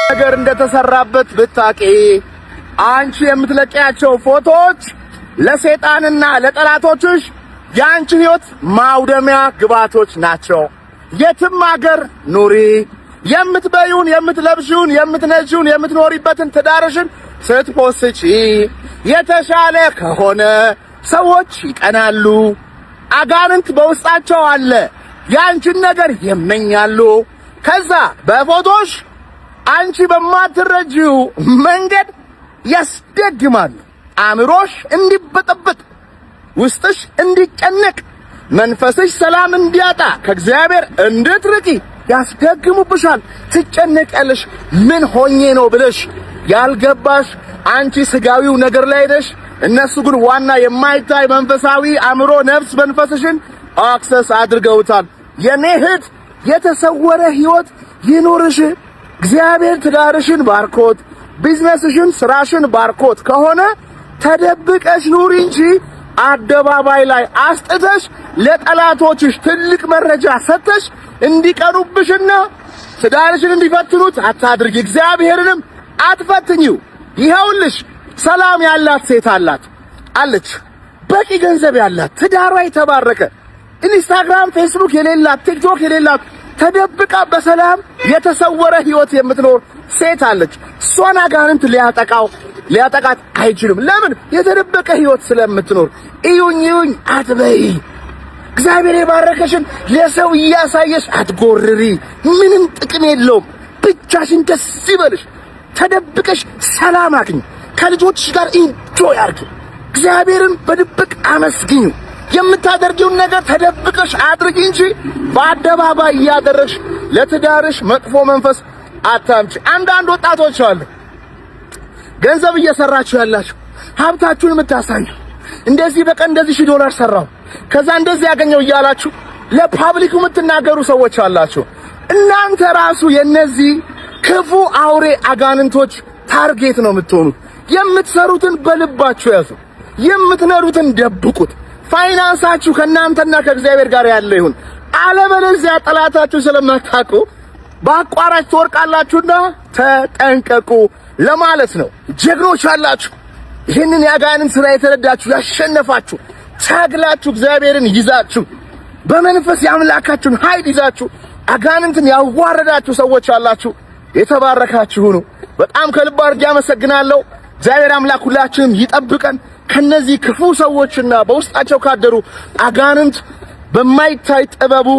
ነገር እንደተሰራበት ብታቂ አንቺ የምትለቂያቸው ፎቶዎች ለሰይጣንና ለጠላቶችሽ ያንቺ ህይወት ማውደሚያ ግባቶች ናቸው። የትም ሀገር ኑሪ የምትበዩን የምትለብሺውን የምትነጂውን የምትኖሪበትን ትዳርሽን ስትፖስቺ የተሻለ ከሆነ ሰዎች ይቀናሉ። አጋንንት በውስጣቸው አለ ያንቺን ነገር ይመኛሉ። ከዛ በፎቶሽ አንቺ በማትረጂው መንገድ ያስደግማሉ። አእምሮሽ እንዲበጠበጥ፣ ውስጥሽ እንዲጨነቅ፣ መንፈስሽ ሰላም እንዲያጣ፣ ከእግዚአብሔር እንድትርቂ ያስደግሙብሻል። ትጨነቂያለሽ። ምን ሆኜ ነው ብለሽ ያልገባሽ አንቺ ስጋዊው ነገር ላይ ነሽ። እነሱ ግን ዋና የማይታይ መንፈሳዊ አእምሮ፣ ነፍስ፣ መንፈስሽን አክሰስ አድርገውታል። የኔ እህት የተሰወረ ህይወት ይኖርሽ። እግዚአብሔር ትዳርሽን ባርኮት፣ ቢዝነስሽን፣ ስራሽን ባርኮት ከሆነ ተደብቀሽ ኑሪ እንጂ አደባባይ ላይ አስጥተሽ ለጠላቶችሽ ትልቅ መረጃ ሰጥተሽ እንዲቀኑብሽና ትዳርሽን እንዲፈትኑት አታድርጊ። እግዚአብሔርንም አትፈትኚው። ይኸውልሽ ሰላም ያላት ሴት አለች፣ በቂ ገንዘብ ያላት፣ ትዳሯ የተባረከ፣ ኢንስታግራም፣ ፌስቡክ የሌላት፣ ቲክቶክ የሌላት፣ ተደብቃ በሰላም የተሰወረ ህይወት የምትኖር ሴት አለች። እሷን አጋንንት ሊያጠቃት አይችልም። ለምን? የተደበቀ ህይወት ስለምትኖር። እዩኝ አትበይ። እግዚአብሔር የባረከሽን ለሰው እያሳየሽ አትጎርሪ። ምንም ጥቅም የለውም። ብቻሽን ደስ ይበልሽ። ተደብቀሽ ሰላም አግኝ። ከልጆችሽ ጋር ኢንጆይ አድርጊ። እግዚአብሔርን በድብቅ አመስግኙ። የምታደርጊውን ነገር ተደብቀሽ አድርጊ እንጂ በአደባባይ እያደረግሽ ለትዳርሽ መጥፎ መንፈስ አታምጪ። አንዳንድ ወጣቶች አሉ ገንዘብ እየሰራችሁ ያላችሁ ሀብታችሁን የምታሳዩ እንደዚህ በቀን እንደዚህ $1000 ሰራው ከዛ እንደዚህ ያገኘው እያላችሁ ለፓብሊኩ የምትናገሩ ሰዎች አላችሁ። እናንተ ራሱ የነዚህ ክፉ አውሬ አጋንንቶች ታርጌት ነው የምትሆኑት። የምትሰሩትን በልባችሁ ያዙ፣ የምትነሩትን ደብቁት። ፋይናንሳችሁ ከናንተና ከእግዚአብሔር ጋር ያለ ይሁን። አለበለዚያ ጠላታችሁ ስለማታውቁ በአቋራጭ ትወርቃላችሁና ተጠንቀቁ ለማለት ነው። ጀግኖች አላችሁ፣ ይህንን የአጋንንት ስራ የተረዳችሁ ያሸነፋችሁ፣ ታግላችሁ እግዚአብሔርን ይዛችሁ በመንፈስ ያምላካችሁን ኃይል ይዛችሁ አጋንንትን ያዋረዳችሁ ሰዎች አላችሁ። የተባረካችሁ ሁኑ። በጣም ከልብ አድርጌ አመሰግናለሁ። እግዚአብሔር አምላክ ሁላችንም ይጠብቀን ከነዚህ ክፉ ሰዎችና በውስጣቸው ካደሩ አጋንንት በማይታይ ጥበቡ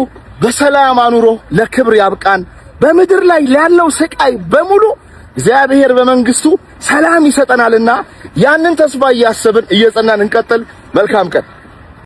በሰላም አኑሮ ለክብር ያብቃን። በምድር ላይ ያለው ስቃይ በሙሉ እግዚአብሔር በመንግስቱ ሰላም ይሰጠናልና ያንን ተስፋ እያሰብን እየጸናን እንቀጥል። መልካም ቀን።